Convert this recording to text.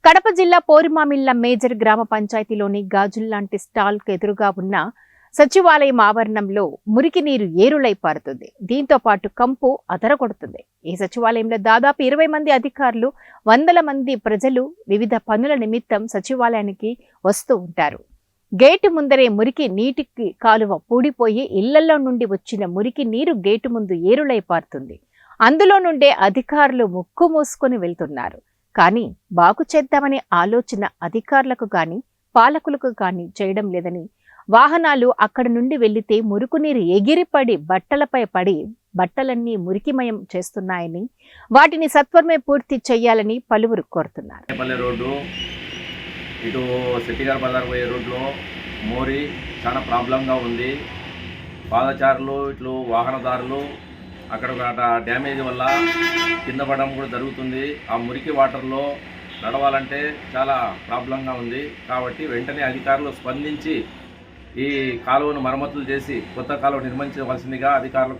కడప జిల్లా పోరుమామిళ్ల మేజర్ గ్రామ పంచాయతీలోని గాజుల్లాంటి స్టాల్కు ఎదురుగా ఉన్న సచివాలయం ఆవరణంలో మురికి నీరు ఏరులై పారుతుంది. దీంతో పాటు కంపు అదరగొడుతుంది. ఈ సచివాలయంలో దాదాపు 20 మంది అధికారులు, వందల మంది ప్రజలు వివిధ పనుల నిమిత్తం సచివాలయానికి వస్తూ ఉంటారు. గేటు ముందరే మురికి నీటికి కాలువ పూడిపోయి ఇళ్లలో నుండి వచ్చిన మురికి నీరు గేటు ముందు ఏరులై పారుతుంది. అందులో నుండే అధికారులు ముక్కు మూసుకొని వెళ్తున్నారు. కానీ బాగు చేద్దామనే ఆలోచన అధికారులకు గాని పాలకులకు గాని చేయడం లేదని, వాహనాలు అక్కడి నుండి వెళ్లితే మురుగునీరు ఎగిరిపడి బట్టలపై పడి బట్టలన్నీ మురికిమయం చేస్తున్నాయని, వాటిని సత్వరమే పూర్తి చేయాలని పలువురు కోరుతున్నారు. ఇటు సిటీగార్ బజార్ పోయే రోడ్లో మోరీ చాలా ప్రాబ్లంగా ఉంది. పాదచారులు ఇట్లు వాహనదారులు అక్కడ డ్యామేజ్ వల్ల కింద పడడం కూడా జరుగుతుంది. ఆ మురికి వాటర్లో నడవాలంటే చాలా ప్రాబ్లంగా ఉంది. కాబట్టి వెంటనే అధికారులు స్పందించి ఈ కాలువను మరమ్మతులు చేసి కొత్త కాలువ నిర్మించవలసిందిగా అధికారులు